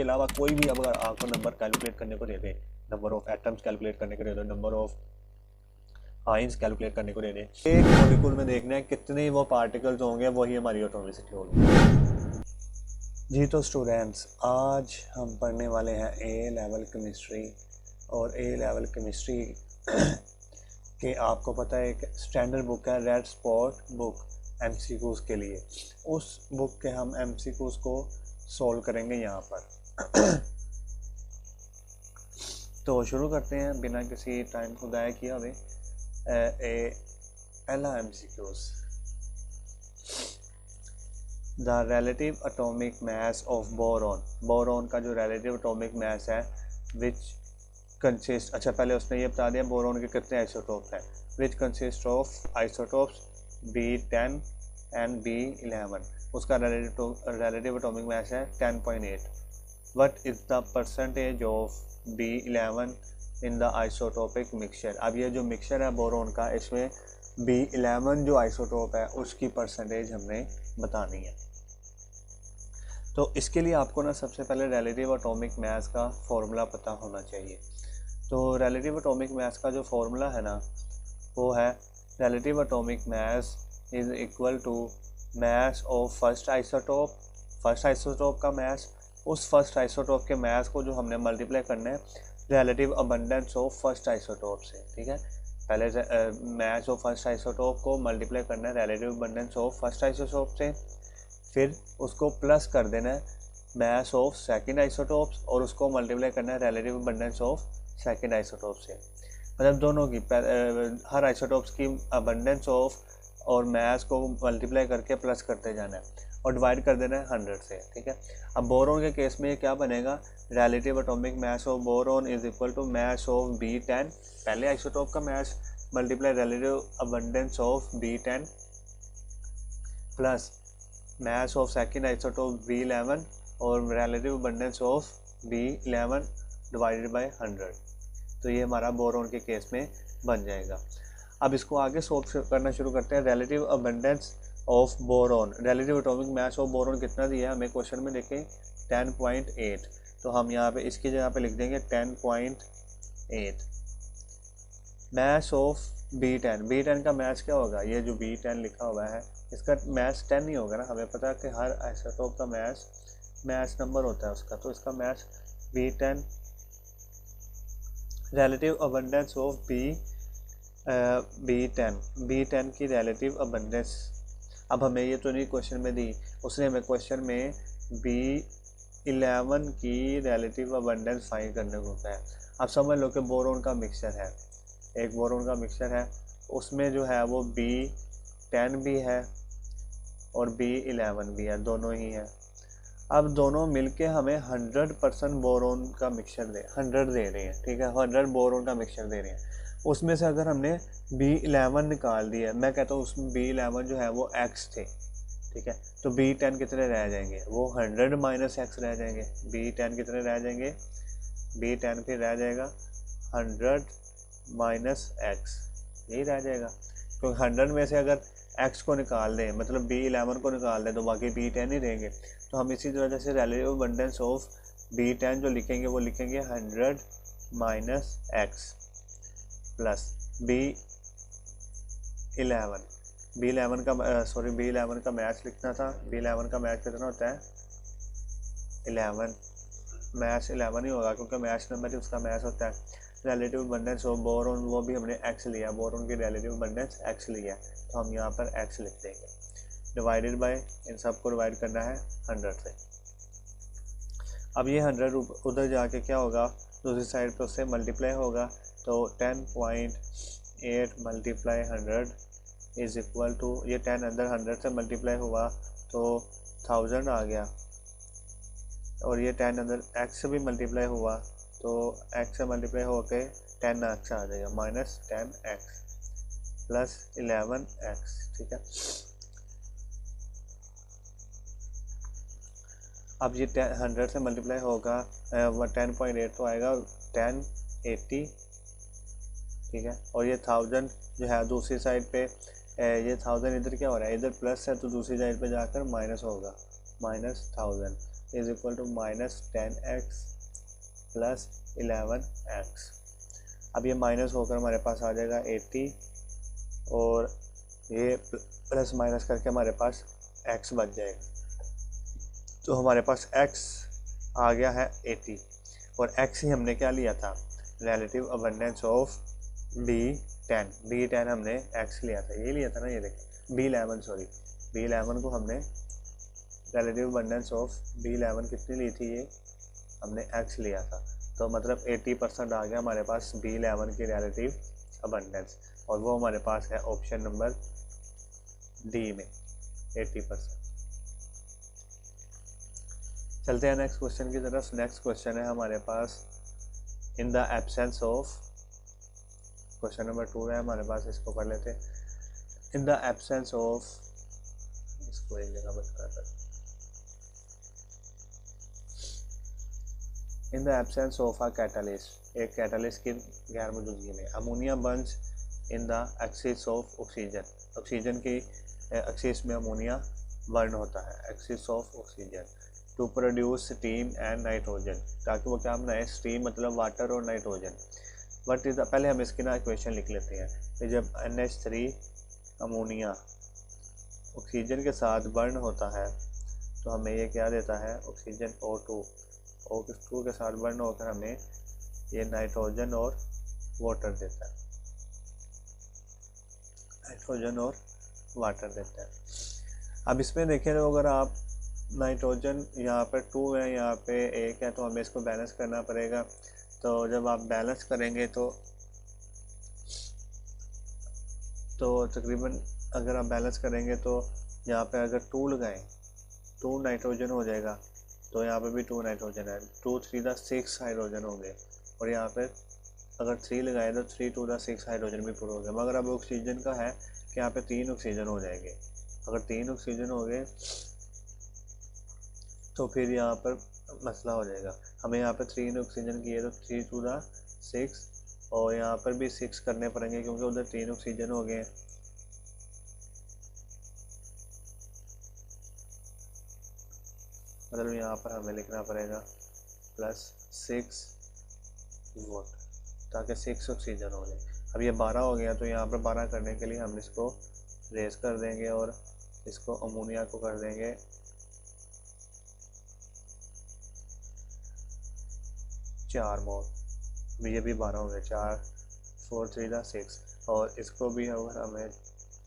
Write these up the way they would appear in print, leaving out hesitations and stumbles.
के अलावा कोई भी अगर आपको नंबर कैलकुलेट करने को दे दे, नंबर ऑफ एटम्स कैलकुलेट करने को दे दे, नंबर ऑफ आयंस कैलकुलेट करने को दे दे, एक मॉलिक्यूल में देखना है कितने वो पार्टिकल्स होंगे, वही हमारी एटॉमिसिटी होगी। जी तो स्टूडेंट्स, आज हम पढ़ने वाले हैं ए लेवल केमिस्ट्री। और ए लेवल केमिस्ट्री कि आपको पता है एक स्टैंडर्ड बुक है, रेड स्पॉट बुक एमसीक्यूज के लिए। उस बुक के हम एमसीक्यूज को सॉल्व करेंगे यहाँ पर। तो शुरू करते हैं बिना किसी टाइम को ज़ाया किए हुए। पहला MCQs, the relative atomic mass of boron. Boron का जो रिलेटिव एटॉमिक मास है विच कंसिस्ट, अच्छा पहले उसने ये बता दिया बोरॉन के कितने आइसोटोप हैं, which consist of isotopes B10 and B11। उसका रिलेटिव एटॉमिक मास है 10.8। What is the percentage of B11 in the isotopic mixture. अब ये जो मिक्सचर है बोरॉन का, इसमें B11 जो आइसोटोप है उसकी परसेंटेज हमने बतानी है। तो इसके लिए आपको ना सबसे पहले रिलेटिव एटॉमिक मास का फॉर्मूला पता होना चाहिए। तो रिलेटिव एटॉमिक मास का जो फॉर्मूला है ना, वो है relative atomic mass is equal to mass of first isotope. First isotope का मास, उस फर्स्ट आइसोटोप के मास को जो हमने मल्टीप्लाई करना है relative abundance of first isotope से। ठीक है, पहले मास ऑफ फर्स्ट आइसोटोप को मल्टीप्लाई करना है relative abundance of first isotope से, फिर उसको प्लस कर देना है मास ऑफ सेकंड आइसोटोप्स और उसको मल्टीप्लाई करना है relative abundance of second isotope से। मतलब दोनों की हर आइसोटोप्स की अबंडेंस ऑफ और मास को मल्टीप्लाई करके प्लस करते जाना है और डिवाइड कर देना है 100 से। ठीक है, अब बोरॉन के केस में ये क्या बनेगा, relative atomic mass of boron is equal to mass of B10, पहले आइसोटोप का mass multiply relative abundance of B10 plus mass of second isotope B11 और relative abundance of B11 divided by 100। तो ये हमारा बोरॉन के case में बन जाएगा। अब इसको आगे सॉल्व करना शुरू करते हैं। Relative abundance of boron, relative atomic mass of boron कितना दिया है हमें क्वेश्चन में, देखें 10.8। तो हम यहाँ पे इसकी जगह पे लिख देंगे 10.8। मास ऑफ B10, B10 का मास क्या होगा, ये जो B10 लिखा हुआ है इसका मास 10 ही होगा ना, हमें पता है कि हर आइसोटोप का मास नंबर होता है उसका, तो इसका मास B10 relative abundance of B10 की रिलेटिव अबंडेंस। अब हमें ये तो नहीं क्वेश्चन में दी, उसने हमें क्वेश्चन में B11 की रिलेटिव अबंडेंस फाइंड करने को कहा है। अब समझ लो कि बोरॉन का मिक्सचर है, एक बोरॉन का मिक्सचर है, उसमें जो है वो B10 भी है और B11 भी है, दोनों ही है। अब दोनों मिलके हमें 100% बोरॉन का मिक्सचर 100 दे रहे हैं। ठीक है, 100 बोरॉन का मिक्सचर दे रहे हैं। उसमें से अगर हमने B11 निकाल दिया, मैं कहता हूँ उसमें B11 जो है वो X थे। ठीक है, तो B10 कितने रह जाएंगे, वो 100 माइनस X रह जाएंगे। B10 कितने रह जाएंगे, B10 फिर रह जाएगा 100 माइनस X, यही रह जाएगा। क्योंकि 100 में से अगर X को निकाल दें, मतलब B11 को निकाल दें, तो बाकी B10 ही रहेंगे। तो हम इसी वजह से रिलेटिव अबंडेंस ऑफ B10 जो लिखेंगे वो लिखेंगे 100 माइनस X प्लस B11 का मैच लिखना था। B11 का मैच कितना होता है, 11, मैच 11 ही होगा क्योंकि मैच नंबर उसका मैच होता है। रिलेटिव अबंडेंस ऑफ बोरॉन, वो भी हमने X लिया, बोरॉन की रिलेटिव अबंडेंस X लिया, तो हम यहाँ पर X लिख देंगे। डिवाइडेड बाय, इन सबको डिवाइड करना है 100 से। अब ये 100 उधर जाके क्या होगा, दूसरी साइड पे उससे मल्टीप्लाई होगा, तो 10.8 मल्टीप्लाई 100 इज इक्वल टू, ये 10 अंदर 100 से मल्टीप्लाई हुआ तो 1000 आ गया, और ये 10 अंदर X से भी मल्टीप्लाई हुआ तो X से मल्टीप्लाई होके 10X आ जाएगा, माइनस 10X प्लस 11X। ठीक है, अब ये 100 से मल्टीप्लाई होगा 10.8 तो आएगा 1080। ठीक है, और ये 1000 जो है दूसरी साइड पे, ये 1000 इधर क्या हो रहा है, इधर प्लस है तो दूसरी साइड पे जाकर माइनस होगा, -1000। Is equal to -10x plus 11x। अब ये माइनस होकर हमारे पास आ जाएगा 80 और ये प्लस माइनस करके हमारे पास x बच जाएगा। तो हमारे पास x आ गया है 80 और x ही हमने क्या लिया था, रिलेटिव अबंडेंस ऑफ B10 हमने x लिया था, ये लिया था ना, ये देखें B11 सॉरी B11 को हमने रिलेटिव अबंडेंस ऑफ B11 कितनी ली थी, ये हमने x लिया था। तो मतलब 80% आ गया हमारे पास B11 की रिलेटिव अबंडेंस और वो हमारे पास है ऑप्शन नंबर डी में 80%। चलते हैं नेक्स्ट क्वेश्चन की तरफ। नेक्स्ट क्वेश्चन है हमारे पास in the absence of, question number 2 है हमारे पास, इसको पढ़ लेते हैं। इन द एब्सेंस ऑफ, इसको एक जगह बता रहा था, in the absence of a catalyst, एक कैटलिस्ट की गैर मौजूदगी में ammonia burns in the excess of oxygen, oxygen की एक्सिस में अमोनिया बर्न होता है, excess of oxygen, to produce steam and nitrogen, ताकि वो क्या बनाए, स्टीम मतलब वाटर और नाइट्रोजन। बट इज पहले हम इसकी ना इक्वेशन लिख लेते हैं कि जब NH3 अमोनिया ऑक्सीजन के साथ बर्न होता है तो हमें ये क्या देता है, ऑक्सीजन O2 के साथ बर्न होकर हमें ये नाइट्रोजन और वाटर देता है, नाइट्रोजन और वाटर देता है। अब इसमें देखें तो अगर आप नाइट्रोजन यहाँ पर 2 है, यहाँ पे 1 है, तो हमें इसको बैलेंस करना पड़ेगा। तो जब आप बैलेंस करेंगे तो तकरीबन अगर आप बैलेंस करेंगे तो यहाँ पे अगर 2 लगाएं 2 नाइट्रोजन हो जाएगा, तो यहाँ पे भी 2 नाइट्रोजन है, 2 3 द 6 हाइड्रोजन होंगे, और यहाँ पे अगर 3 लगाए तो 3 2 द 6 हाइड्रोजन भी पूरा हो गया। मगर अब ऑक्सीजन का है कि यहाँ पे 3 ऑक्सीजन हो जाएंगे, अगर 3 ऑक्सीजन हो गए तो फिर यहाँ पर मसला हो जाएगा। हमें यहाँ पे 3 ऑक्सीजन किए तो 3 2 द 6 और यहाँ पर भी 6 करने पड़ेंगे क्योंकि उधर 3 ऑक्सीजन हो गए। मतलब यहाँ पर हमें लिखना पड़ेगा +6 वोट ताकि 6 ऑक्सीजन हो जाए। अब ये 12 हो गया तो यहाँ पर 12 करने के लिए हम इसको रेस कर देंगे और इसको अमोनिया को कर देंगे 4 मोल। ये भी 12 हो गए, 4 4 3 द 6 और इसको भी अगर हमें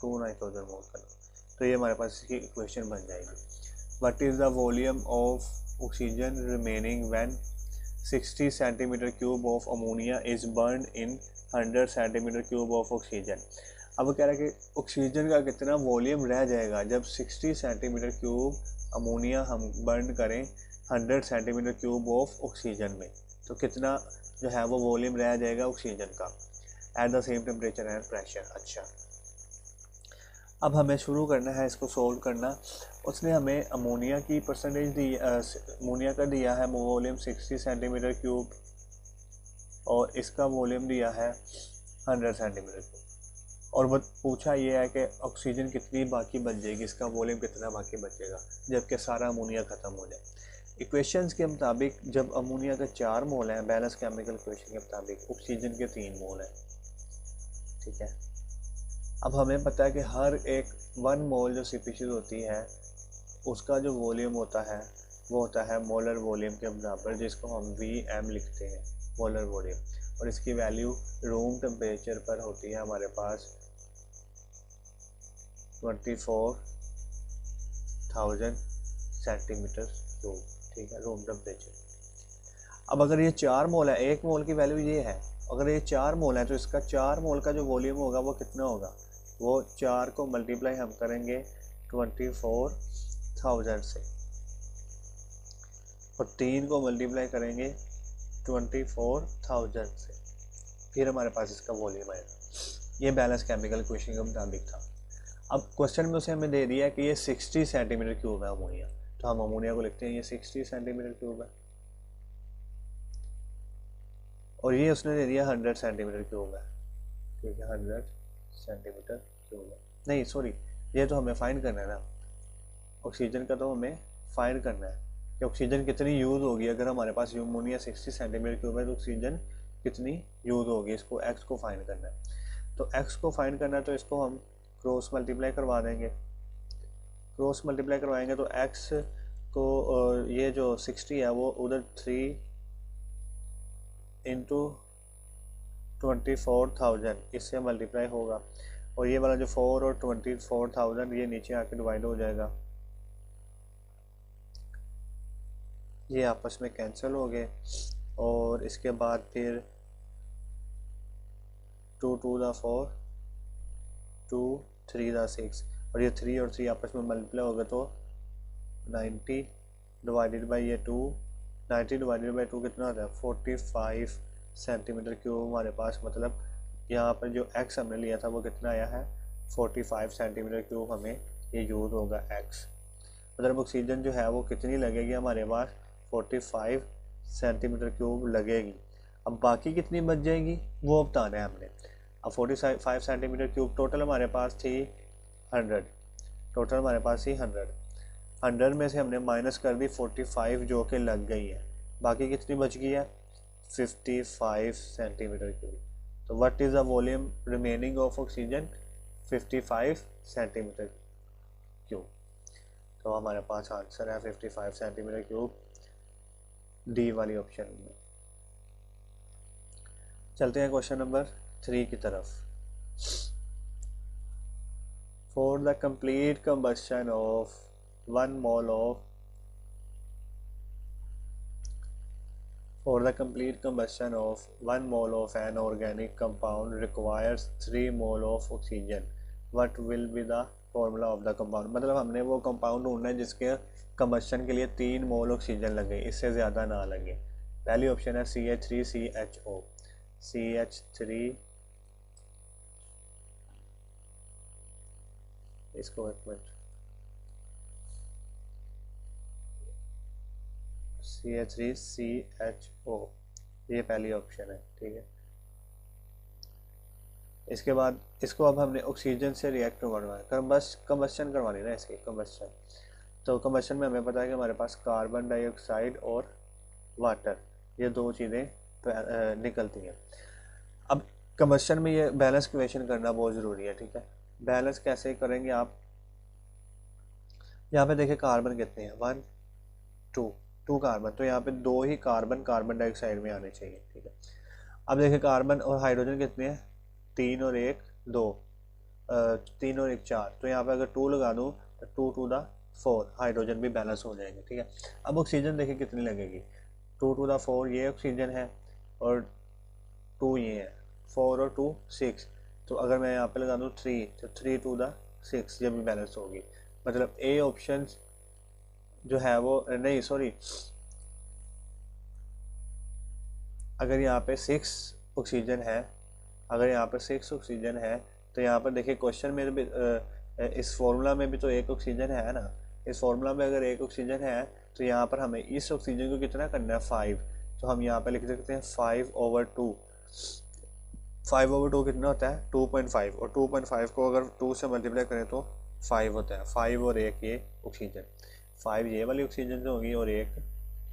2 नाइट्रोजन मोल करना तो ये हमारे पास इसकी इक्वेशन बन जाएगी। What is the volume of oxygen remaining when 60 cm³ of ammonia is burned in 100 cm³ of oxygen? अब वो कह रहा है कि ऑक्सीजन का कितना वॉल्यूम रह जाएगा जब 60 cm³ अमोनिया हम बर्न करें 100 cm³ ऑफ ऑक्सीजन में, तो कितना जो है वो वॉल्यूम रह जाएगा ऑक्सीजन का at the same temperature and pressure. अच्छा, अब हमें शुरू करना है इसको सोल्व करना। उसने हमें अमोनिया की परसेंटेज दी, अमोनिया का दिया है वॉल्यूम 60 cm³ और इसका वॉल्यूम दिया है 100 cm³ और वो पूछा ये है कि ऑक्सीजन कितनी बाकी बच जाएगी, इसका वॉल्यूम कितना बाकी बचेगा जबकि सारा अमोनिया ख़त्म हो जाए। इक्वेशंस के मुताबिक जब अमोनिया का 4 मोल है, बैलेंस केमिकल इक्वेशन के मुताबिक ऑक्सीजन के 3 मोल है, ठीक है। अब हमें पता है कि हर एक 1 मोल जो स्पीशीज होती है उसका जो वॉल्यूम होता है वो होता है मोलर वॉल्यूम के बराबर, जिसको हम Vm लिखते हैं, मोलर वॉल्यूम, और इसकी वैल्यू रूम टेम्परेचर पर होती है हमारे पास 24,000 सेंटीमीटर क्यूब, ठीक है, रूम टेम्परेचर। अब अगर ये 4 मोल है, 1 मोल की वैल्यू ये है, अगर ये 4 मोल है तो इसका 4 मोल का जो वॉल्यूम होगा वो कितना होगा, वो 4 को मल्टीप्लाई हम करेंगे 24,000 से और 3 को मल्टीप्लाई करेंगे 24,000 से, फिर हमारे पास इसका वॉल्यूम आएगा। ये बैलेंस केमिकल इक्वेशन के मुताबिक था। अब क्वेश्चन में उसे हमें दे दिया है कि ये 60 cm³ है अमोनिया, तो हम अमोनिया को लिखते हैं ये 60 cm³ है और ये उसने दे दिया 100 cm³ है, ठीक है, 100 cm³ है। नहीं सॉरी, ये तो हमें फाइंड करना है ना, ऑक्सीजन का तो हमें फाइंड करना है कि ऑक्सीजन कितनी यूज़ होगी। अगर हमारे पास अमोनिया 60 सेंटीमीटर क्यूब है तो ऑक्सीजन कितनी यूज़ होगी, इसको एक्स को फाइंड करना है। तो एक्स को फाइंड करना है तो इसको हम क्रॉस मल्टीप्लाई करवा देंगे। क्रॉस मल्टीप्लाई करवाएंगे तो एक्स को ये जो 60 है वो उधर 3 इंटू 24,000 इससे मल्टीप्लाई होगा, और ये वाला जो 4 और 24,000 ये नीचे आके डिवाइड हो जाएगा, ये आपस में कैंसिल हो गए। और इसके बाद फिर 2 2 दा 4, 2 3 दा 6, और ये 3 और 3 आपस में मल्टीप्लाई हो गए तो 90 डिवाइडेड बाई ये 2, 90 डिवाइडेड बाई 2 कितना होता है 45 सेंटीमीटर क्यूब हमारे पास। मतलब यहाँ पर जो एक्स हमने लिया था वो कितना आया है 45 सेंटीमीटर क्यूब हमें ये यूज़ होगा एक्स। मतलब ऑक्सीजन जो है वो कितनी लगेगी हमारे पास 45 सेंटीमीटर क्यूब लगेगी। अब बाकी कितनी बच जाएगी वो बताना है हमने। अब 45 सेंटीमीटर क्यूब टोटल हमारे पास थी 100, टोटल हमारे पास थी 100 में से हमने माइनस कर दी 45 जो कि लग गई है, बाकी कितनी बच गई है 55 सेंटीमीटर क्यूब। तो what is the volume remaining of oxygen 55 centimetre cube. तो हमारे पास आंसर है 55 सेंटीमीटर क्यूब, डी वाली ऑप्शन में। चलते हैं क्वेश्चन नंबर 3 की तरफ। For the complete combustion of 1 mole of For the complete combustion of 1 mole of an organic compound requires 3 mole of oxygen. What will be the formula of the compound? मतलब हमने वो compound ढूंढना है जिसके combustion के लिए 3 मोल oxygen लगे, इससे ज़्यादा ना लगे। पहली ऑप्शन है CH3CHO, CH3, इसको एक मिनट, CH3CHO, ये पहली ऑप्शन है, ठीक है। इसके बाद इसको अब हमने ऑक्सीजन से रिएक्ट करवाना है, कंबस्शन करवानी है ना इसकी, कंबस्शन। तो कंबस्शन में हमें पता है कि हमारे पास कार्बन डाइऑक्साइड और वाटर, ये दो चीज़ें निकलती हैं। अब कंबस्शन में ये बैलेंस इक्वेशन करना बहुत ज़रूरी है, ठीक है। बैलेंस कैसे करेंगे आप, यहाँ पे देखिए कार्बन कितने हैं 1 2 कार्बन, तो यहाँ पे 2 ही कार्बन डाइऑक्साइड में आने चाहिए, ठीक है। अब देखिए कार्बन और हाइड्रोजन कितने हैं 3 और 1 2, 3 और 1 4, तो यहाँ पे अगर 2 लगा दूँ तो 2 2 दा 4, हाइड्रोजन भी बैलेंस हो जाएंगे, ठीक है। अब ऑक्सीजन देखिए कितनी लगेगी 2 2 दा 4 ये ऑक्सीजन है, और 2 ये है, 4 और 2 6, तो अगर मैं यहाँ पे लगा दूँ 3 तो 3 2 दा 6, ये भी बैलेंस होगी। मतलब ए ऑप्शन जो है वो नहीं, सॉरी, अगर यहाँ पे 6 ऑक्सीजन है, अगर यहाँ पर 6 ऑक्सीजन है तो यहाँ पर देखिए क्वेश्चन में भी इस फॉर्मूला में भी तो 1 ऑक्सीजन है ना, इस फॉर्मूला में अगर 1 ऑक्सीजन है तो यहाँ पर हमें इस ऑक्सीजन को कितना करना है 5, तो हम यहाँ पर लिख सकते हैं 5/2। 5/2 कितना होता है 2.5, और 2.5 को अगर 2 से मल्टीप्लाई करें तो 5 होता है। 5 और 1 ये ऑक्सीजन, 5 ये वाली ऑक्सीजन जो होगी और 1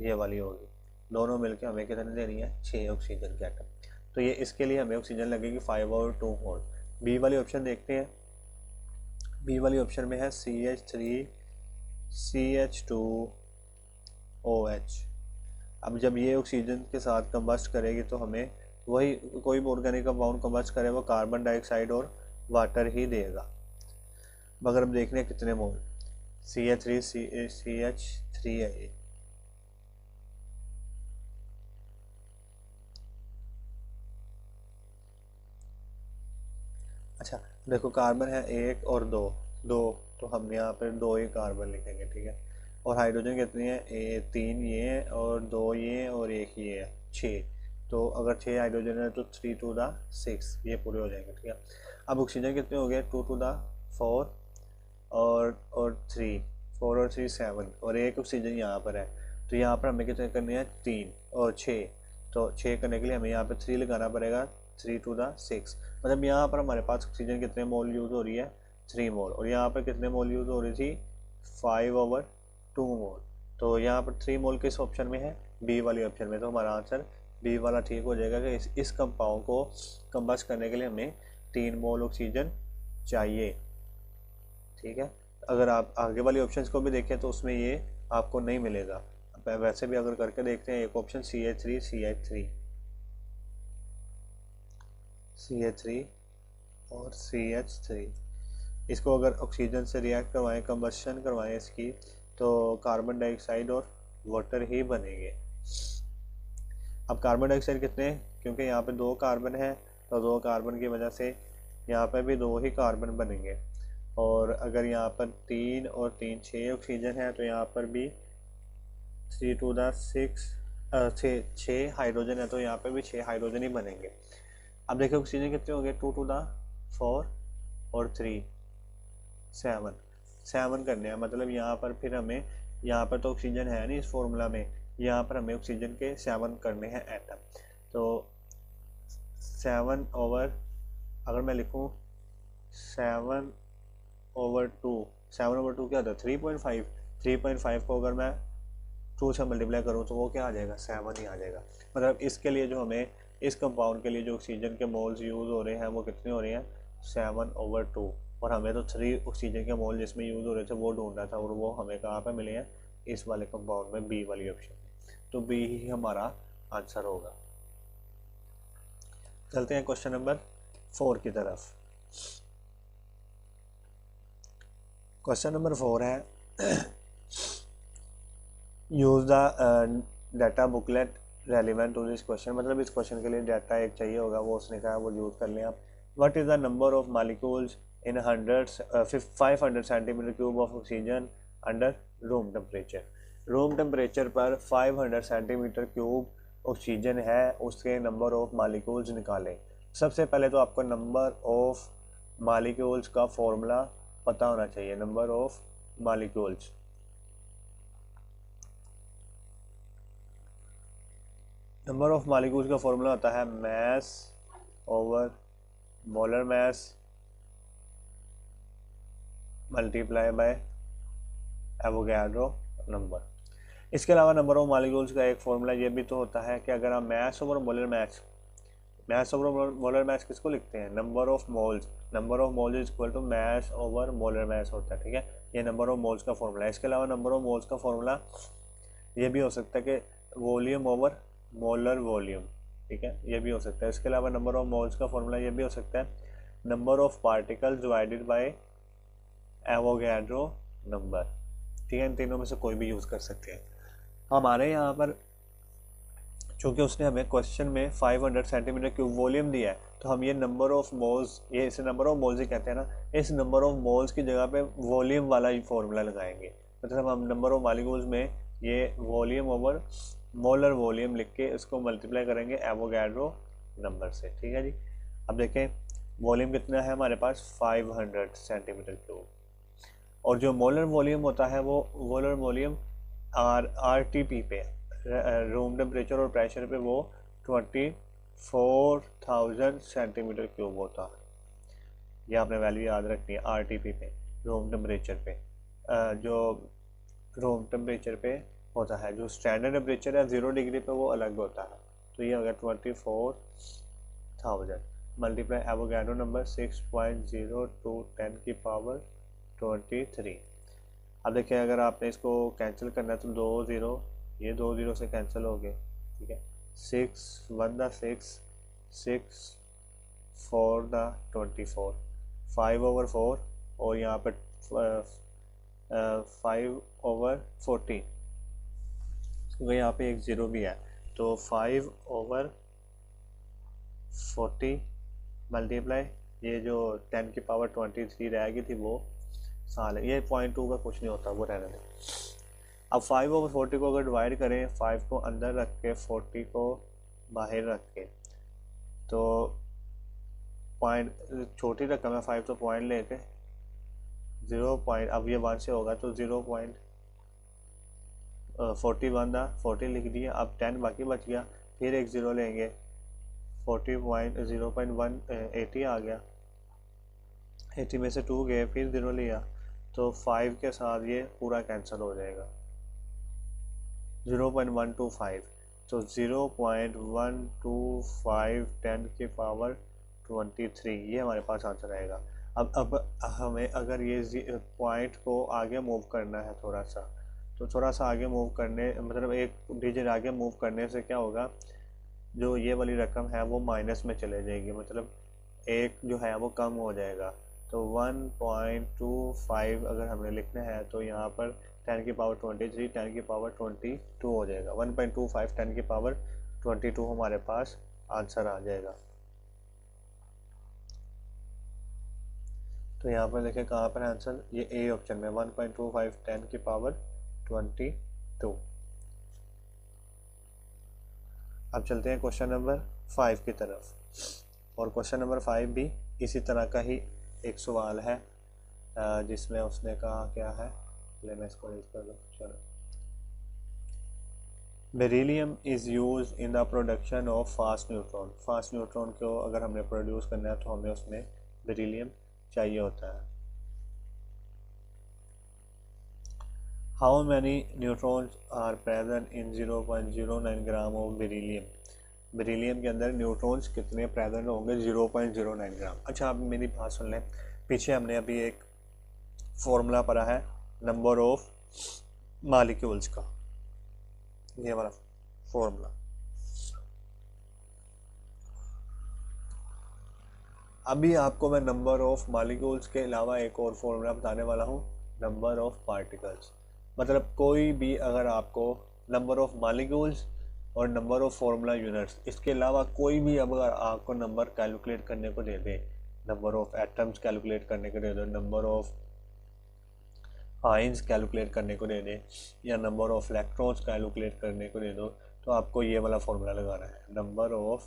ये वाली होगी, दोनों मिलकर हमें कितनी देनी है 6 ऑक्सीजन के एटम। तो ये इसके लिए हमें ऑक्सीजन लगेगी 5/2 मोल। बी वाली ऑप्शन देखते हैं, बी वाली ऑप्शन में है CH3CH2OH। अब जब ये ऑक्सीजन के साथ कंबस्ट करेगी तो हमें वही कोई भी ऑर्गेनिक कंपाउंड कंबस्ट करे वो कार्बन डाइऑक्साइड और वाटर ही देगा। मगर हम देख रहे हैं कितने मोल, CH3 है ये। अच्छा देखो कार्बन है 1 और 2, तो हम यहाँ पर 2 ही कार्बन लिखेंगे, ठीक है। और हाइड्रोजन कितनी है 3 ये और 2 ये और 1 ये है 6, तो अगर 6 हाइड्रोजन है तो 3 2 दा 6 ये पूरे हो जाएंगे, ठीक है। अब ऑक्सीजन कितने हो गए 2 2 दा 4 और 3, 4 और 3 7, और 1 ऑक्सीजन यहाँ पर है, तो यहाँ पर हमें कितने करने हैं 3 और 6, तो 6 करने के लिए हमें यहाँ पर 3 लगाना पड़ेगा, 3 2 दा 6। मतलब यहाँ पर हमारे पास ऑक्सीजन कितने मोल यूज़ हो रही है 3 मोल, और यहाँ पर कितने मोल यूज़ हो रही थी 5/2 मोल। तो यहाँ पर 3 मोल किस ऑप्शन में है, बी वाली ऑप्शन में। तो हमारा आंसर बी वाला ठीक हो जाएगा कि इस कंपाउंड को कंबस्ट करने के लिए हमें 3 मोल ऑक्सीजन चाहिए। ठीक है, अगर आप आगे वाली ऑप्शंस को भी देखें तो उसमें ये आपको नहीं मिलेगा। वैसे भी अगर करके देखते हैं, एक ऑप्शन CH3 और CH3, इसको अगर ऑक्सीजन से रिएक्ट करवाएं, कंबशन करवाएं इसकी, तो कार्बन डाइऑक्साइड और वाटर ही बनेंगे। अब कार्बन डाइऑक्साइड कितने हैं, क्योंकि यहाँ पे 2 कार्बन है, तो 2 कार्बन की वजह से यहाँ पे भी 2 ही कार्बन बनेंगे। और अगर यहाँ पर 3 और 3 6 ऑक्सीजन है, तो यहाँ पर भी 3 to the 6 हाइड्रोजन है, तो यहाँ पे भी 6 हाइड्रोजन ही बनेंगे। अब देखिए ऑक्सीजन कितने होंगे, 2 to the 4 और 3 7 करने हैं। मतलब यहाँ पर फिर हमें, यहाँ पर तो ऑक्सीजन है नहीं इस फॉर्मूला में, यहाँ पर हमें ऑक्सीजन के 7 करने हैं एटम। तो 7 ओवर, अगर मैं लिखूँ 7/2 क्या होता है, 3.5। 3.5 को अगर मैं 2 से मल्टीप्लाई करूँ तो वो क्या आ जाएगा, 7 ही आ जाएगा। मतलब इसके लिए जो हमें, इस कंपाउंड के लिए जो ऑक्सीजन के मोल्स यूज़ हो रहे हैं वो कितने हो रहे हैं, 7/2। और हमें तो 3 ऑक्सीजन के मोल जिसमें यूज़ हो रहे थे वो ढूंढना था, और वो हमें कहाँ पे मिले हैं, इस वाले कंपाउंड में, बी वाली ऑप्शन में। तो बी ही हमारा आंसर होगा। चलते हैं क्वेश्चन नंबर 4 की तरफ। क्वेश्चन नंबर 4 है use the data booklet relevant to this question. मतलब इस क्वेश्चन के लिए डाटा एक चाहिए होगा, वो उसने कहा वो यूज कर लें आप। What is the number of molecules in 500 centimetre cube of oxygen under room temperature. Room temperature पर 500 सेंटीमीटर क्यूब ऑक्सीजन है, उसके नंबर ऑफ मॉलिक्यूल्स निकालें। सबसे पहले तो आपको नंबर ऑफ मॉलिक्यूल्स का फॉर्मूला पता होना चाहिए। Number of molecules, number of molecules का फॉर्मूला होता है मास over molar mass multiply by Avogadro number. इसके अलावा नंबर ऑफ मॉलिक्यूल्स का एक फॉर्मूला ये भी तो होता है कि अगर हम mass over molar mass, mass over molar mass किसको लिखते हैं, number of moles. Number of moles is equal to mass over molar mass होता है। ठीक है, ये नंबर ऑफ मोल्स का फॉर्मूला है। इसके अलावा नंबर ऑफ मोल्स का फॉर्मूला ये भी हो सकता है कि वॉल्यूम ओवर मोलर वॉल्यूम। ठीक है, ये भी हो सकता है। इसके अलावा नंबर ऑफ मोल्स का फॉर्मूला ये भी हो सकता है number of particles divided by Avogadro number. ठीक है, इन तीनों में से कोई भी यूज़ कर सकते हैं। हमारे यहाँ पर चूँकि उसने हमें क्वेश्चन में 500 सेंटीमीटर क्यूब वॉल्यूम दिया है, तो हम ये नंबर ऑफ मोल्स, ये इसे नंबर ऑफ मोल्स ही कहते हैं ना, इस नंबर ऑफ मोल्स की जगह पे वॉल्यूम वाला ही फॉर्मूला लगाएंगे। मतलब हम नंबर ऑफ मॉलिक्यूल्स में ये वॉल्यूम ओवर मोलर वॉल्यूम लिख के इसको मल्टीप्लाई करेंगे एवोगैड्रो नंबर से। ठीक है जी, अब देखें वॉल्यूम कितना है हमारे पास, 500 सेंटीमीटर क्यूब। और जो मोलर वॉल्यूम होता है वो मोलर वॉल्यूम RTP पे, रूम टेम्परेचर और प्रेशर पे, वो 24,000 सेंटीमीटर क्यूब होता है। ये आपने वैल्यू याद रखनी है, RTP पे, रूम टेम्परेचर पे। जो रूम टेम्परेचर पे होता है, जो स्टैंडर्ड टेम्परेचर है 0 डिग्री पे, वो अलग होता है। तो ये हो गया 24,000 मल्टीप्लाई एवोगैड्रो नंबर 6.02 10 की पावर 23। अब देखिए अगर आपने इसको कैंसिल करना है तो 2 0, ये 2 0 से कैंसिल हो गए। ठीक है, 6 1 द 6, 6 4 द 24, 5/4 और यहाँ पर 5/40, क्योंकि यहाँ पे एक 0 भी है। तो 5/40 मल्टीप्लाई ये जो 10 की पावर 23 रहेगी थी वो साल है। ये 0.2 का कुछ नहीं होता, वो रहने दें। अब 5/40 को अगर डिवाइड करें, 5 को अंदर रख के 40 को बाहर रख के, तो पॉइंट छोटी रकम है 5, तो पॉइंट लेके 0 पॉइंट, अब ये 1 से होगा तो 0.41 था, 40 लिख दिया। अब 10 बाकी बच गया, फिर एक 0 लेंगे, 0.80 आ गया। 80 में से 2 गए, फिर 0 लिया, तो 5 के साथ ये पूरा कैंसिल हो जाएगा। 0.125, तो 0.125 10 की पावर 23, ये हमारे पास आंसर आएगा। अब हमें अगर ये पॉइंट को आगे मूव करना है थोड़ा सा, तो थोड़ा सा आगे मूव करने मतलब एक डिजिट आगे मूव करने से क्या होगा, जो ये वाली रकम है वो माइनस में चले जाएगी, मतलब एक जो है वो कम हो जाएगा। तो 1.25 अगर हमें लिखना है तो यहाँ पर 10 की पावर 23 10 की पावर 22 हो जाएगा। 1.25 10 की पावर 22 हमारे पास आंसर आ जाएगा। तो यहाँ पर देखें कहाँ पर आंसर, ये ए ऑप्शन में 1.25 10 की पावर 22। अब चलते हैं क्वेश्चन नंबर 5 की तरफ, और क्वेश्चन नंबर 5 भी इसी तरह का ही एक सवाल है जिसमें उसने कहा क्या है, ले मैं इसको रीड कर दूँ। चलो, beryllium is use in the production of fast neutron. Fast neutron को अगर हमने प्रोड्यूस करना है तो हमें उसमें बेरिलियम चाहिए होता है। How many neutrons are present in 0.09 gram of beryllium. Beryllium के अंदर न्यूट्रॉन्स कितने प्रेजेंट होंगे 0.09 ग्राम। अच्छा, आप मेरी बात सुन लें, पीछे हमने अभी एक फॉर्मूला पढ़ा है नंबर ऑफ मॉलिक्यूल्स का, ये वाला फॉर्मूला। अभी आपको मैं नंबर ऑफ मॉलिक्यूल्स के अलावा एक और फॉर्मूला बताने वाला हूँ, नंबर ऑफ पार्टिकल्स। मतलब कोई भी अगर आपको नंबर ऑफ मॉलिक्यूल्स और नंबर ऑफ फॉर्मूला यूनिट्स, इसके अलावा कोई भी अगर आपको नंबर कैलकुलेट करने को दे दे, नंबर ऑफ एटम्स कैलकुलेट करने को दे दो, नंबर ऑफ आयंस कैलकुलेट करने को दे दे, या नंबर ऑफ इलेक्ट्रॉन्स कैलकुलेट करने को दे दो, तो आपको ये वाला फॉर्मूला लगाना है, नंबर ऑफ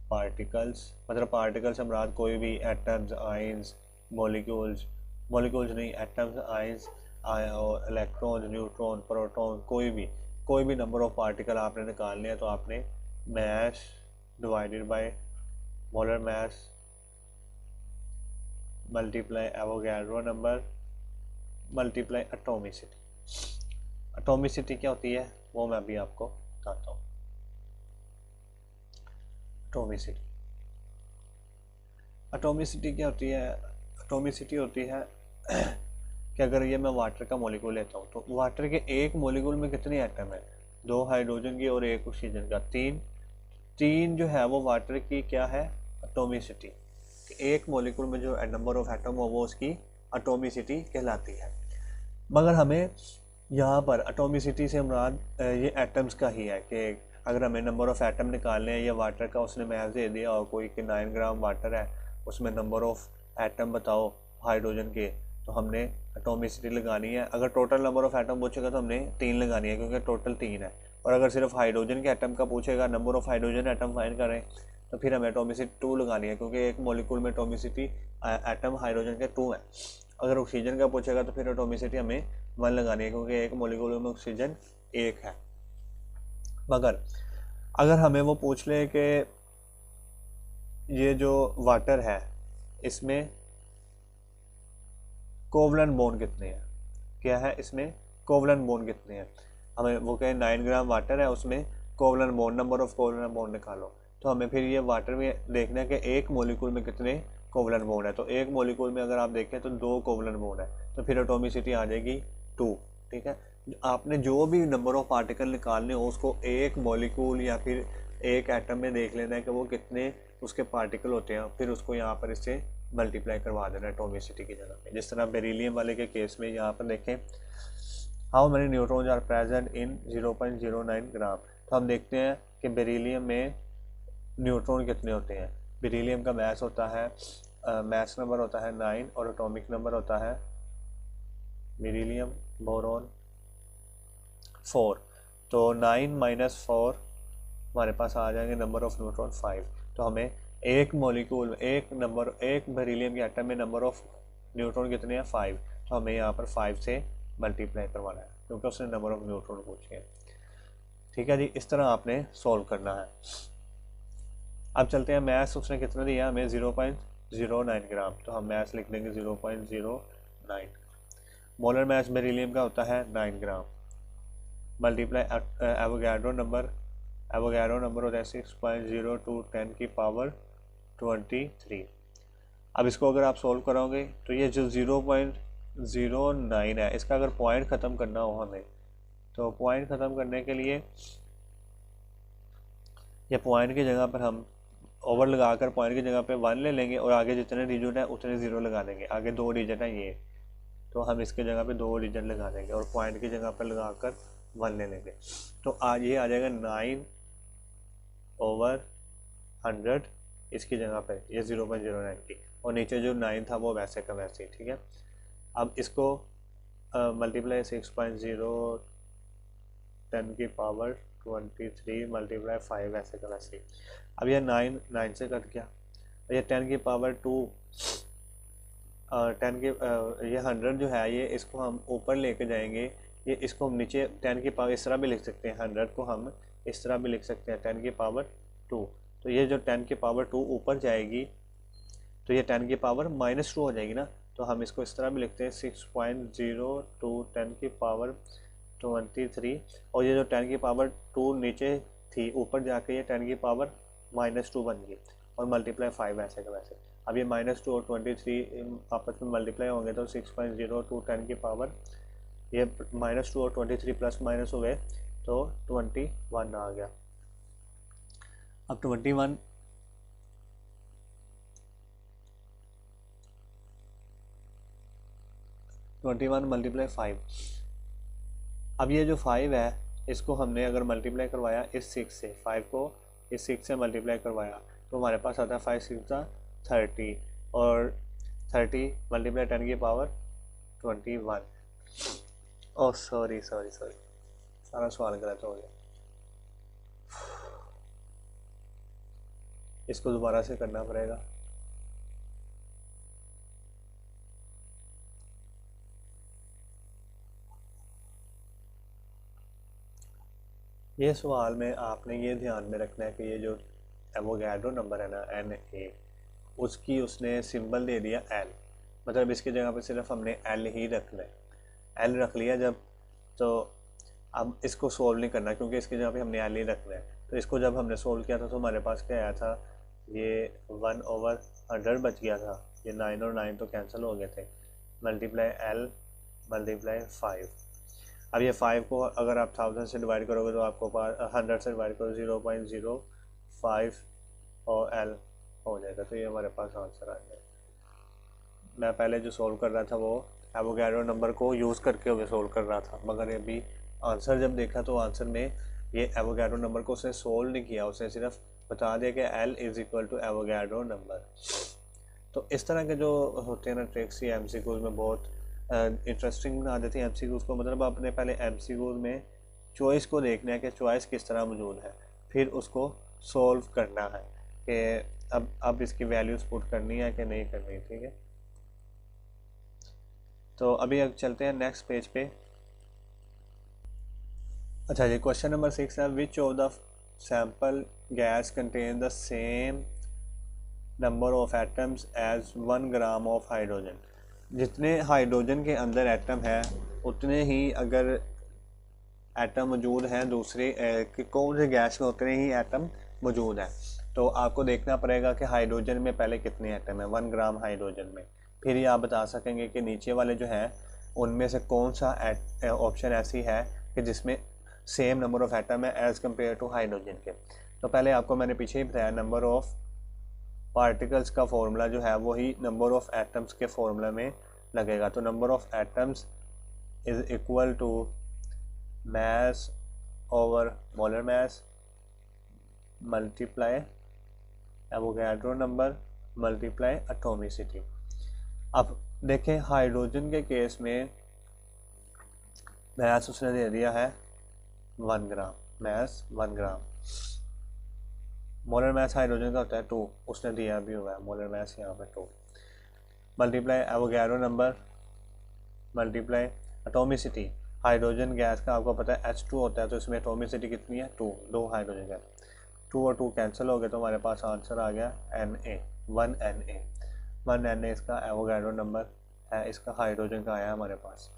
पार्टिकल्स। मतलब पार्टिकल्स से मुराद कोई भी एटम्स, आयंस, मॉलिक्यूल्स नहीं, एटम्स, आयंस और इलेक्ट्रॉन, न्यूट्रॉन, प्रोटॉन, कोई भी नंबर ऑफ पार्टिकल आपने निकालने हैं, तो आपने mass divided by molar mass multiply Avogadro number multiply atomicity. Atomicity क्या होती है वो मैं अभी आपको बताता हूँ। एटॉमिसिटी क्या होती है? एटॉमिसिटी होती है कि अगर ये मैं वाटर का मॉलिक्यूल लेता हूँ, तो वाटर के एक मॉलिक्यूल में कितने एटम है? 2 हाइड्रोजन की और 1 ऑक्सीजन का, 3 जो है वो वाटर की क्या है? एटॉमिसिटी। एक मॉलिक्यूल में जो नंबर ऑफ एटम हो वो उसकी एटॉमिसिटी कहलाती है। मगर हमें यहाँ पर एटॉमिसिटी से मुराद ये एटम्स का ही है कि अगर हमें नंबर ऑफ एटम निकालने हैं, या वाटर का उसने मैथ दे दिया और कोई कि 9 ग्राम वाटर है, उसमें नंबर ऑफ एटम बताओ हाइड्रोजन के, तो हमने एटॉमिसिटी लगानी है। अगर टोटल नंबर ऑफ एटम पूछेगा तो हमने 3 लगानी है, क्योंकि टोटल 3 है। और अगर सिर्फ हाइड्रोजन के एटम का पूछेगा, number of hydrogen atom find करें, तो फिर हमें एटॉमिसिटी 2 लगानी है, क्योंकि एक मॉलिक्यूल में एटॉमिसिटी एटम हाइड्रोजन के 2 है। अगर ऑक्सीजन का पूछेगा तो फिर एटॉमिसिटी हमें 1 लगानी है, क्योंकि एक मॉलिक्यूल में ऑक्सीजन 1 है। मगर अगर हमें वो पूछ ले कि ये जो वाटर है इसमें कोवलेंट बॉन्ड कितने हैं, क्या है इसमें कोवलेंट बॉन्ड कितने हैं, हमें वो कहे 9 ग्राम वाटर है, उसमें covalent bond, number of covalent bond निकालो, तो हमें फिर ये वाटर में देखना है कि एक मॉलिक्यूल में कितने कोवलेंट बॉन्ड है। तो एक मॉलिक्यूल में अगर आप देखें तो 2 कोवलेंट बॉन्ड है, तो फिर एटॉमिसिटी आ जाएगी 2। ठीक है, आपने जो भी नंबर ऑफ पार्टिकल निकालने हो उसको एक मॉलिक्यूल या फिर एक एटम में देख लेना है कि वो कितने उसके पार्टिकल होते हैं, फिर उसको यहाँ पर इससे मल्टीप्लाई करवा देना एटॉमिसिटी की जगह पे। जिस तरह बेरिलियम वाले के केस में यहाँ पर देखें, how many neutrons are present in 0.09 gram, तो हम देखते हैं कि बेरिलियम में न्यूट्रॉन कितने होते हैं। बेरिलियम का मास होता है मास नंबर होता है 9 और एटॉमिक नंबर होता है बेरिलियम बोरॉन 4, तो 9 - 4 हमारे पास आ जाएंगे नंबर ऑफ न्यूट्रॉन 5। तो हमें एक मॉलिक्यूल एक बेरिलियम के एटम में नंबर ऑफ न्यूट्रॉन कितने हैं 5, तो हमें यहाँ पर 5 से मल्टीप्लाई करवाना है, क्योंकि उसने नंबर ऑफ न्यूट्रॉन पूछे हैं। ठीक है जी, इस तरह आपने सॉल्व करना है। अब चलते हैं मैथ्स, उसने कितना दिया हमें 0.09 ग्राम, तो हम मैथ्स लिख देंगे 0.09। मोलर मास बेरिलियम का होता है 9 ग्राम। मल्टीप्लाई एवोगाड्रो नंबर होता है 6.02 10 की पावर 23। अब इसको अगर आप सोल्व करोगे तो ये जो 0.09 है, इसका अगर पॉइंट ख़त्म करना हो हमें, तो पॉइंट ख़त्म करने के लिए ये पॉइंट की जगह पर हम ओवर लगाकर पॉइंट की जगह पे 1 ले लेंगे और आगे जितने डिजिट है उतने 0 लगा देंगे। आगे 2 डिजिट है ये, तो हम इसके जगह पे 2 डिजिट लगा देंगे और पॉइंट की जगह पर लगाकर 1 ले लेंगे। तो आज ये आ जाएगा 9/100 इसकी जगह पे, ये 0.09 की, और नीचे जो 9 था वो वैसे का वैसे ही। ठीक है, अब इसको मल्टीप्लाई 6.0 10 की पावर 23 मल्टीप्लाई 5 ऐसे का वैसे ही। अब ये 9 से कट गया, ये 10 की पावर 2 10 के ये 100 जो है ये इसको हम ऊपर लेके जाएंगे, ये इसको हम नीचे 10 की पावर इस तरह भी लिख सकते हैं, 100 को हम इस तरह भी लिख सकते हैं 10 की पावर 2। तो ये जो 10 की पावर 2 ऊपर जाएगी तो ये 10 की पावर -2 हो जाएगी ना, तो हम इसको इस तरह भी लिखते हैं 6.02 10 की पावर 23, और ये जो 10 की पावर 2 नीचे थी ऊपर जाके ये 10 की पावर -2 बन गई, और मल्टीप्लाई 5 ऐसे का वैसे। अब ये -2 और 23 आपस में मल्टीप्लाई होंगे तो 6.02 10 की पावर, ये -2 और 23 प्लस माइनस हो गए तो 21 आ गया। अब 21 मल्टीप्लाई 5। अब ये जो 5 है इसको हमने अगर मल्टीप्लाई करवाया इस 6 से, 5 को इस 6 से मल्टीप्लाई करवाया तो हमारे पास आता है 5 6 30, और 30 मल्टीप्लाई 10 की पावर 21। ओह सॉरी सारा सवाल गलत हो गया, इसको दोबारा से करना पड़ेगा। ये सवाल में आपने ये ध्यान में रखना है कि ये जो एवोगाड्रो नंबर है ना Na, उसकी उसने सिंबल दे दिया L, मतलब इसकी जगह पे सिर्फ हमने L ही रखना है। L रख लिया जब, तो अब इसको सोल्व नहीं करना क्योंकि इसकी जगह पे हमने L ही रखना है। तो इसको जब हमने सोल्व किया था तो हमारे पास क्या आया था, ये 1/100 बच गया था, ये 9 और 9 तो कैंसिल हो गए थे, मल्टीप्लाई L मल्टीप्लाई 5। अब ये 5 को अगर आप 1000 से डिवाइड करोगे तो आपको पास 100 से डिवाइड करो 0.05 और L हो जाएगा, तो ये हमारे पास आंसर आ जाएगा। मैं पहले जो सोल्व कर रहा था वो एवोगाड्रो नंबर को यूज़ करके हुए सोल्व कर रहा था, मगर अभी आंसर जब देखा तो आंसर में ये एवोगाड्रो नंबर को उसने सोल्व नहीं किया, उसने सिर्फ बता दिया कि L is equal to Avogadro number. तो इस तरह के जो होते हैं ना ट्रिक्स, ये MCQs में बहुत इंटरेस्टिंग बना देती है MCQs को। मतलब आपने पहले MCQs में चॉइस को देखना है कि चॉइस किस तरह मौजूद है, फिर उसको सोल्व करना है कि अब इसकी वैल्यूज पुट करनी है कि नहीं करनी। ठीक है, तो अभी अब चलते हैं नेक्स्ट पेज पे। अच्छा जी, क्वेश्चन नंबर 6 है, which of the sample gas contain the same number of atoms as 1 gram of hydrogen. जितने हाइड्रोजन के अंदर एटम है उतने ही अगर एटम मौजूद हैं दूसरे कि कौन से गैस में उतने ही एटम मौजूद हैं। तो आपको देखना पड़ेगा कि हाइड्रोजन में पहले कितने एटम है 1 ग्राम हाइड्रोजन में, फिर ही आप बता सकेंगे कि नीचे वाले जो हैं उनमें से कौन सा ऑप्शन ऐसी है कि जिसमें सेम नंबर ऑफ एटम है एज़ कम्पेयर टू हाइड्रोजन के। तो पहले आपको मैंने पीछे ही बताया नंबर ऑफ पार्टिकल्स का फॉर्मूला जो है वही नंबर ऑफ एटम्स के फॉर्मूला में लगेगा। तो number of atoms is equal to mass over molar mass multiply Avogadro number multiply atomicity. अब देखें हाइड्रोजन के केस में मास उसने दे दिया है 1 ग्राम, मास 1 ग्राम। मोलर मास हाइड्रोजन का होता है 2, उसने दिया भी हुआ है मोलर मास यहाँ पे 2, multiply Avogadro number multiply atomicity. Hydrogen gas का आपको पता है H2 होता है, तो इसमें एटॉमिसिटी कितनी है 2, 2 हाइड्रोजन गैस, 2 और 2 कैंसिल हो गए तो हमारे पास आंसर आ गया Na, 1 Na इसका एवोगाड्रो नंबर है, इसका हाइड्रोजन का आया हमारे पास।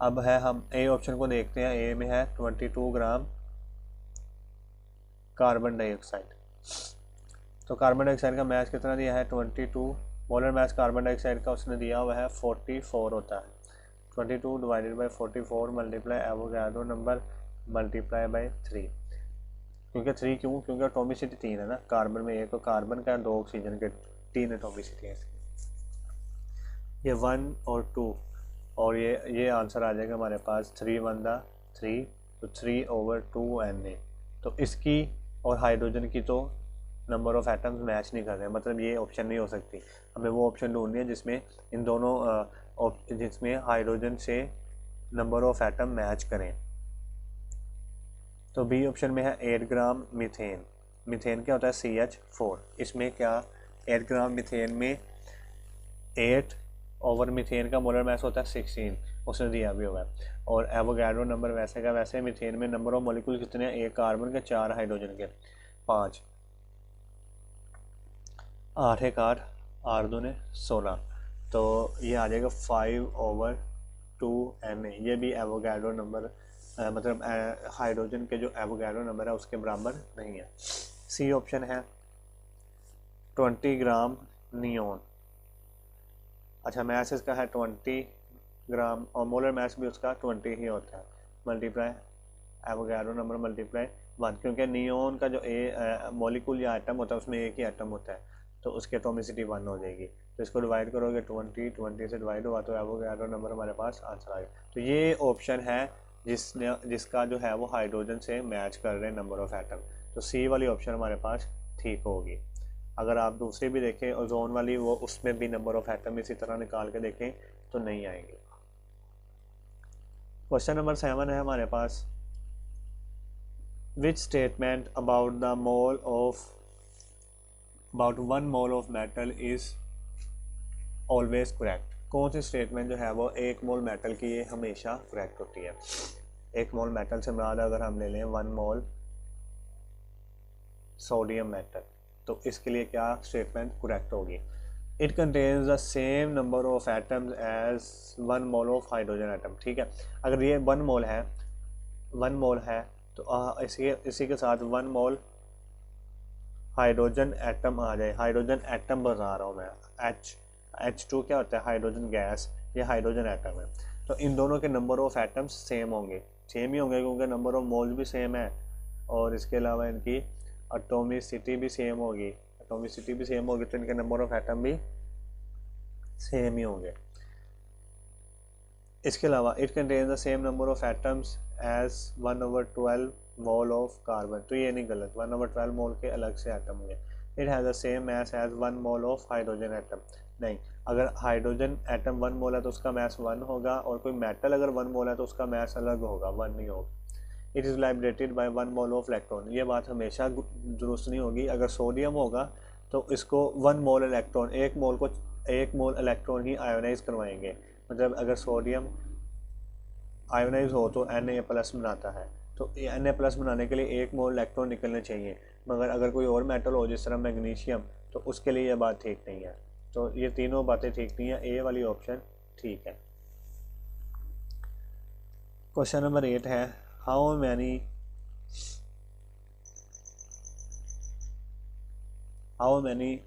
अब है हम ए ऑप्शन को देखते हैं। ए में है 22 ग्राम कार्बन डाइऑक्साइड। तो कार्बन डाइऑक्साइड का मैच कितना दिया है 22, मोलर मैच कार्बन डाइऑक्साइड का उसने दिया हुआ है 44 होता है। 22 divided by 44 multiply Avogadro number multiply by 3। क्योंकि 3 क्यों? क्योंकि एटॉमिसिटी 3 है ना, कार्बन में एक तो कार्बन का 2 ऑक्सीजन के 3 एटॉमिसिटी है इसकी। ये 1 और 2 और ये आंसर आ जाएगा हमारे पास 3 1 3, तो 3/2 Na। तो इसकी और हाइड्रोजन की तो नंबर ऑफ एटम्स मैच नहीं कर रहे हैं, मतलब ये ऑप्शन नहीं हो सकती। हमें वो ऑप्शन ढूंढनी है जिसमें इन दोनों जिसमें हाइड्रोजन से नंबर ऑफ एटम मैच करें। तो बी ऑप्शन में है 8 ग्राम मीथेन। मीथेन क्या होता है CH4। इसमें क्या 8 ग्राम मीथेन में 8 ओवर मीथेन का मोलर मास होता है 16, उसने दिया भी होगा। और एवोगाड्रो नंबर वैसे का वैसे, मीथेन में नंबर ऑफ मॉलिक्यूल कितने हैं, 1 कार्बन के 4 हाइड्रोजन के 5, 8 1 8, 8 दूने 16, तो ये आ जाएगा 5/2 Na। ये भी एवोगाड्रो नंबर मतलब हाइड्रोजन के जो एवोगाड्रो नंबर है उसके बराबर नहीं है। सी ऑप्शन है 20 ग्राम नियोन। अच्छा मैस इसका है 20 ग्राम और मोलर मैस भी उसका 20 ही होता है, मल्टीप्लाई एवोगाड्रो नंबर मल्टीप्लाई 1, क्योंकि नियोन का जो मॉलिक्यूल या एटम होता है उसमें एक ही एटम होता है, तो उसकी एटॉमिसिटी 1 हो जाएगी। तो इसको डिवाइड करोगे 20 से डिवाइड हुआ तो एवोगाड्रो नंबर हमारे पास आंसर आ गया। तो ये ऑप्शन है जिसका जो है वो हाइड्रोजन से मैच कर रहे हैं नंबर ऑफ एटम, तो सी वाली ऑप्शन हमारे पास ठीक होगी। अगर आप दूसरी भी देखें ओजोन वाली, वो उसमें भी नंबर ऑफ एटम इसी तरह निकाल के देखें तो नहीं आएंगे। क्वेश्चन नंबर 7 है हमारे पास, which statement about 1 mole of metal is always correct. कौन सी स्टेटमेंट जो है वो 1 मोल मेटल की ये हमेशा करेक्ट होती है। 1 मोल मेटल से मुराद अगर हम ले लें 1 मोल सोडियम मेटल, तो इसके लिए क्या स्टेटमेंट करेक्ट होगी। It contains the same number of atoms as 1 mole of hydrogen atom. ठीक है, अगर ये 1 मोल है तो इसी के साथ 1 मोल हाइड्रोजन एटम आ जाए। हाइड्रोजन एटम बता रहा हूँ मैं, H2 क्या होता है हाइड्रोजन गैस, ये हाइड्रोजन एटम है। तो इन दोनों के नंबर ऑफ एटम्स सेम ही होंगे क्योंकि नंबर ऑफ मोल्स भी सेम है और इसके अलावा इनकी एटॉमिसिटी भी सेम होगी। तो इनके नंबर ऑफ एटम भी सेम ही होंगे। इसके अलावा it contains the same number of atoms as 1/12 mole of carbon. तो ये नहीं गलत, 1/12 मोल के अलग से एटम होंगे। It has the same mass as 1 mole of hydrogen atom. नहीं, अगर हाइड्रोजन एटम 1 मोल है तो उसका मैस 1 होगा, और कोई मेटल अगर 1 मोल है तो उसका मैस अलग होगा, 1 नहीं होगा। It is liberated by 1 mole of electron. ये बात हमेशा दुरुस्त नहीं होगी। अगर सोडियम होगा तो इसको 1 मोल इलेक्ट्रॉन, 1 मोल इलेक्ट्रॉन ही आयोनाइज करवाएंगे। मतलब अगर सोडियम आयोनाइज हो तो Na+ बनाता है, तो Na+ बनाने के लिए 1 मोल इलेक्ट्रॉन निकलने चाहिए। मगर अगर कोई और मेटल हो जिस तरह मैग्नीशियम, तो उसके लिए यह बात ठीक नहीं है। तो ये तीनों बातें ठीक नहीं है, ए वाली ऑप्शन ठीक है। क्वेश्चन नंबर 8 है, how many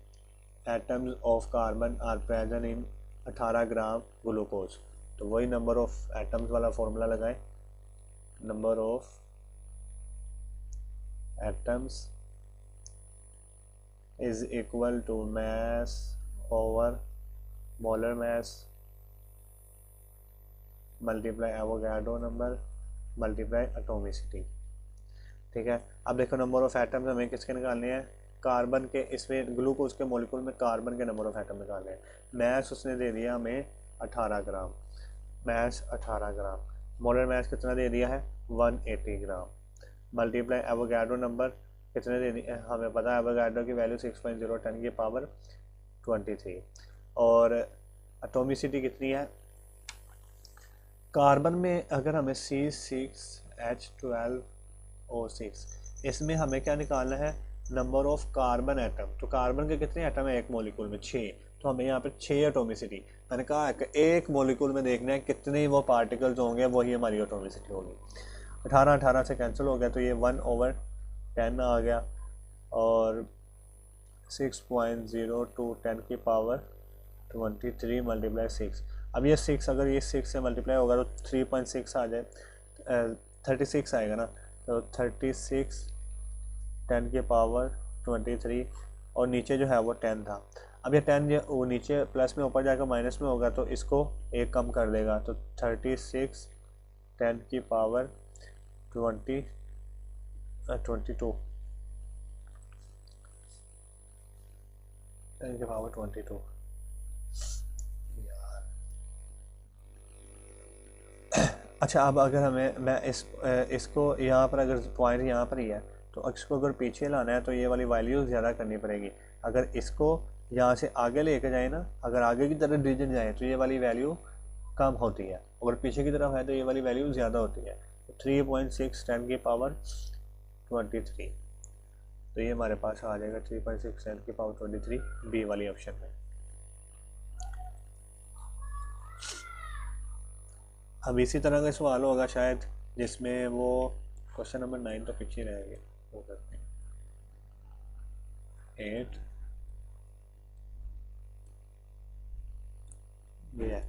atoms of carbon are present in 18 gram glucose. तो वही नंबर ऑफ एटम्स वाला फॉर्मूला लगाएं, number of atoms is equal to mass over molar mass multiply Avogadro number multiply atomicity. ठीक है, अब देखो number of atoms हमें किसके निकालने हैं, कार्बन के। इसमें ग्लूकोज के मॉलिक्यूल में कार्बन के नंबर ऑफ एटम निकालने हैं। मैस उसने दे दिया हमें 18 ग्राम, मैस 18 ग्राम। मोलर मैस कितना दे दिया है 180 ग्राम, मल्टीप्लाई एवोगाड्रो नंबर कितने दे दिए हमें पता है, एवोगाड्रो की वैल्यू 6.010 की पावर 23। और एटॉमिसिटी कितनी है कार्बन में, अगर हमें C6H12O6, इसमें हमें क्या निकालना है नंबर ऑफ कार्बन एटम। तो कार्बन के कितने एटम है एक मॉलिक्यूल में 6, तो हमें यहाँ पे 6 एटोमिसिटी, मैंने कहा है कि एक मॉलिक्यूल में देखना है कितने वो पार्टिकल्स होंगे, वही हमारी एटोमिसिटी होगी। 18 से कैंसिल हो गया, तो ये 1/10 आ गया, और 6.02 10 की पावर 23 मल्टीप्लाई 6। अब ये 6 अगर ये 6 से मल्टीप्लाई होगा तो 3.6 आ जाए, 36 आएगा ना, तो 36 10 की पावर 23, और नीचे जो है वो 10 था। अब ये 10 वो नीचे प्लस में ऊपर जाकर माइनस में होगा, तो इसको एक कम कर देगा, तो 36 10 की पावर 22 10 की पावर 22 यार। अच्छा, अब अगर मैं इसको यहाँ पर, अगर पॉइंट यहाँ पर ही है, तो इसको अगर पीछे लाना है तो ये वाली वैल्यू ज़्यादा करनी पड़ेगी। अगर इसको यहाँ से आगे लेके जाए ना, अगर आगे की तरफ डिवीजन जाए तो ये वाली वैल्यू कम होती है, अगर पीछे की तरफ है तो ये वाली वैल्यू ज़्यादा होती है। तो 3.6 10 की पावर 23, तो ये हमारे पास आ जाएगा 3.6 10 की पावर 23 बी वाली ऑप्शन में। अब इसी तरह का सवाल होगा शायद जिसमें वो क्वेश्चन नंबर 9 तो पीछे रहेंगे, वो करते हैं 8 ये है,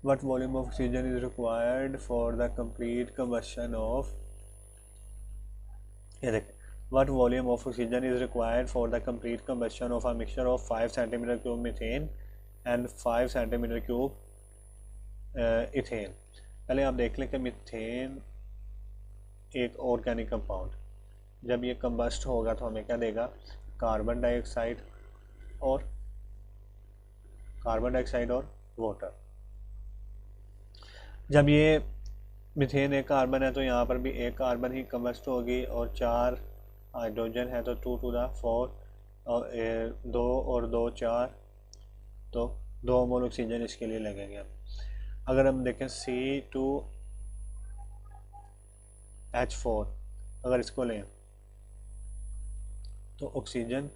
what volume of oxygen is required for the complete combustion of, ये देखें, what volume of oxygen is required for the complete combustion of a mixture of 5 cm³ methane and 5 cm³ ethane. पहले आप देख लें कि मीथेन एक organic compound, जब ये कंबस्ट होगा तो हमें क्या देगा, कार्बन डाइऑक्साइड और वाटर। जब ये मीथेन एक कार्बन है तो यहाँ पर भी एक कार्बन ही कंबस्ट होगी, और 4 हाइड्रोजन है तो 2 to the 4, और 2 और 2 4, तो 2 मोल ऑक्सीजन इसके लिए लगेंगे। अगर हम देखें C2H4, अगर इसको लें तो oxygen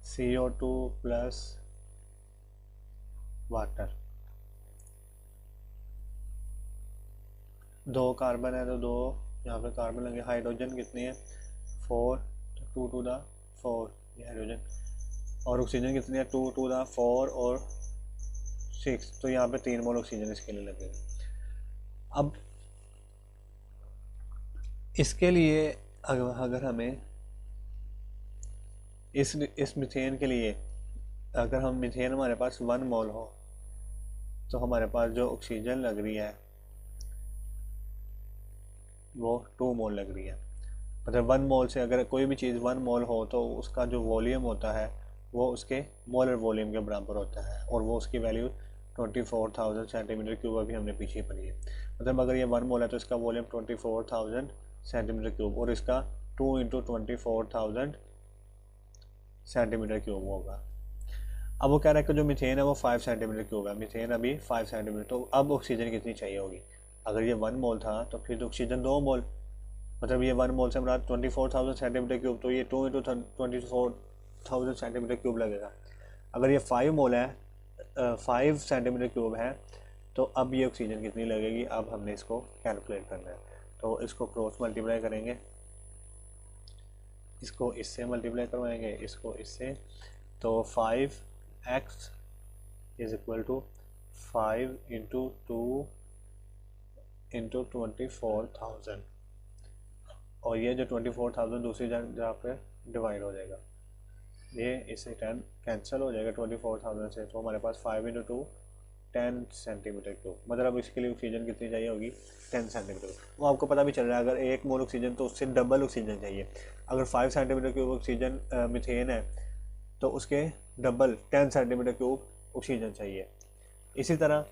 CO2 plus water, 2 carbon है तो 2 यहाँ पे कार्बन लगे, हाइड्रोजन कितनी है 4, तो 2 to the 4 ये हाइड्रोजन, और ऑक्सीजन कितनी है 2 to the 4 और 6, तो यहाँ पे 3 मोल ऑक्सीजन इसके लिए लगेगा। अब इसके लिए अगर हमें इस मीथेन के लिए, अगर हम मीथेन हमारे पास 1 मोल हो, तो हमारे पास जो ऑक्सीजन लग रही है वो 2 मोल लग रही है। मतलब 1 मोल से अगर कोई भी चीज़ 1 मोल हो तो उसका जो वॉल्यूम होता है वो उसके मोलर वॉल्यूम के बराबर होता है, और वो उसकी वैल्यू 24,000 cm³, अभी हमने पीछे पढ़ी है। मतलब अगर ये 1 मोल है तो इसका वॉल्यूम 24,000 cm³, और इसका 2 × 24,000 cm³ होगा। अब वो कह रहा है कि जो मीथेन है वो 5 cm³ है, मीथेन अभी 5 cm, तो अब ऑक्सीजन कितनी चाहिए होगी। अगर ये 1 मोल था तो फिर ऑक्सीजन 2 मोल, मतलब ये 1 मोल से हमारा 24,000 cm³, तो ये 2 × 24,000 cm³ लगेगा। अगर ये 5 मोल है, 5 cm³ है, तो अब ये ऑक्सीजन कितनी लगेगी, अब हमने इसको कैलकुलेट करना है। तो इसको क्रॉस मल्टीप्लाई करेंगे, इसको इससे मल्टीप्लाई करवाएंगे, इसको इससे, तो 5x इज इक्वल टू 5 × 2 × 24,000, और ये जो 24,000 दूसरी जगह पे डिवाइड हो जाएगा, ये इससे 10 कैंसिल हो जाएगा 24,000 से, तो हमारे पास 5 × 2 10 cm³, मतलब इसके लिए ऑक्सीजन कितनी चाहिए होगी 10 cm³। वो आपको पता भी चल रहा है, अगर 1 मोल ऑक्सीजन तो उससे डबल ऑक्सीजन चाहिए। अगर 5 cm³ ऑक्सीजन मीथेन है तो उसके डबल 10 cm³ ऑक्सीजन चाहिए। इसी तरह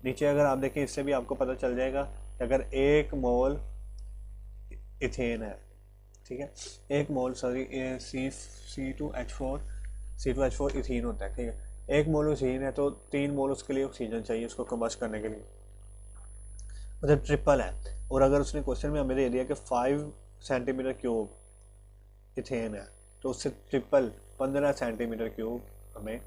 नीचे अगर आप देखें, इससे भी आपको पता चल जाएगा कि अगर 1 मोल इथेन है, ठीक है, 1 मोल सॉरी C2H4 इथीन होता है, ठीक है, 1 मोल इथीन है तो 3 मोल उसके लिए ऑक्सीजन चाहिए उसको कंबस्ट करने के लिए, मतलब ट्रिपल है। और अगर उसने क्वेश्चन में हमें दे दिया कि 5 cm³ इथेन है तो उससे ट्रिपल 15 सेंटीमीटर क्यूब हमें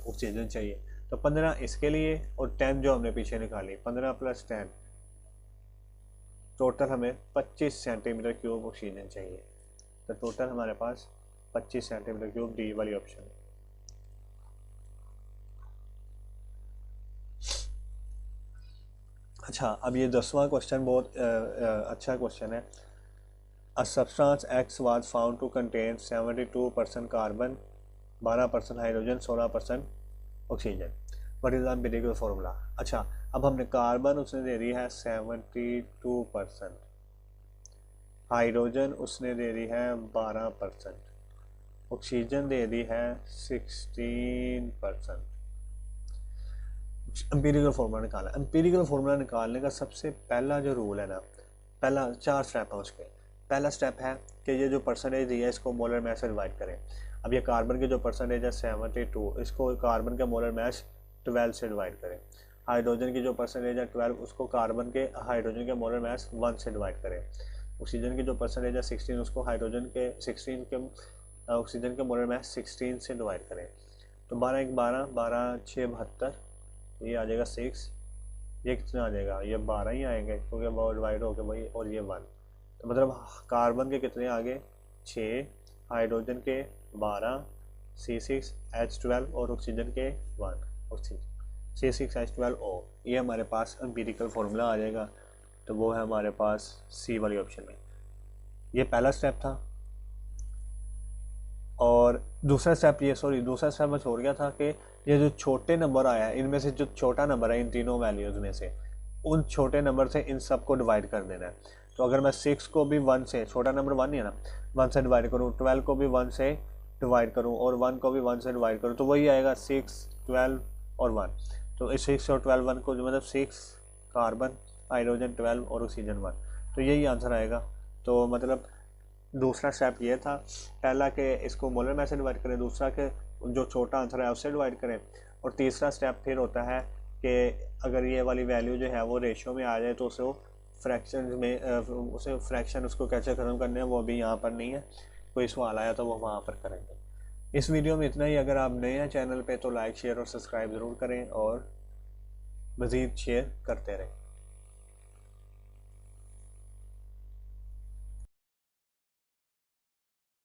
ऑक्सीजन चाहिए। तो 15 इसके लिए और 10 जो हमने पीछे निकाली, 15 + 10 टोटल हमें 25 सेंटीमीटर क्यूब ऑक्सीजन चाहिए। तो टोटल हमारे पास 25 सेंटीमीटर क्यूब, डी वाली ऑप्शन है। अच्छा, अब ये 10वां क्वेश्चन बहुत अच्छा क्वेश्चन है। A substance X was found to contain 72% carbon, 12% hydrogen, 16% oxygen. What is the empirical formula? अच्छा, अब हमने कार्बन उसने दे दी है 72%, हाइड्रोजन उसने दे दी है 12%, ऑक्सीजन दे दी है 16%। एम्पिरिकल फार्मूला निकालना। एम्पिरिकल फार्मूला निकालने का सबसे पहला जो रूल है ना, पहला 4 स्टेप है उसके। पहला स्टेप है कि ये जो परसेंटेज दिया है इसको मोलर मास से डिवाइड करें। अब ये कार्बन की जो परसेंटेज है 72, इसको कार्बन के मोलर मास 12 से डिवाइड करें। हाइड्रोजन की जो परसेंटेज है 12, उसको कार्बन के हाइड्रोजन के मोलर मास 1 से डिवाइड करें। ऑक्सीजन की जो परसेंटेज है 16, उसको हाइड्रोजन के 16 के ऑक्सीजन के मोलर मास 16 से डिवाइड करें। तो 12 1 12, 12 6 72, ये आ जाएगा 6, ये कितना आ जाएगा, ये 12 ही आएंगे क्योंकि वो डिवाइड हो गया भाई, और ये 1। तो मतलब कार्बन के कितने आगे 6, हाइड्रोजन के 12, C6H12 और ऑक्सीजन के 1, ऑक्सीजन C6H12O। ये हमारे पास एम्पिरिकल फार्मूला आ जाएगा। तो वो है हमारे पास सी वाली ऑप्शन में। ये पहला स्टेप था। और दूसरा स्टेप मैं छोड़ गया था कि ये जो छोटे नंबर आया है, इनमें से जो छोटा नंबर है इन तीनों वैल्यूज़ में से, उन छोटे नंबर से इन सब को डिवाइड कर देना है। तो अगर मैं 6 को भी 1 से, छोटा नंबर 1 ही है ना, 1 से डिवाइड करूँ, 12 को भी 1 से डिवाइड करूँ और 1 को भी 1 से डिवाइड करूँ, तो वही आएगा 6, 12 और 1। तो इस 6 और 12 1 को मतलब 6 कार्बन, हाइड्रोजन 12 और ऑक्सीजन 1, तो यही आंसर आएगा। तो मतलब दूसरा स्टेप ये था, पहला कि इसको मोलर मास से डिवाइड करें, दूसरा कि जो छोटा आंसर है उससे डिवाइड करें, और तीसरा स्टेप फिर होता है कि अगर ये वाली वैल्यू जो है वो रेशियो में आ जाए तो उसे फ्रैक्शन में उसे फ्रैक्शन उसको कैसे ख़त्म करने हैं वो अभी यहाँ पर नहीं है। कोई सवाल आया तो वो वहाँ पर करेंगे। इस वीडियो में इतना ही। अगर आप नए हैं चैनल पे तो लाइक शेयर और सब्सक्राइब ज़रूर करें और मज़ीद शेयर करते रहें।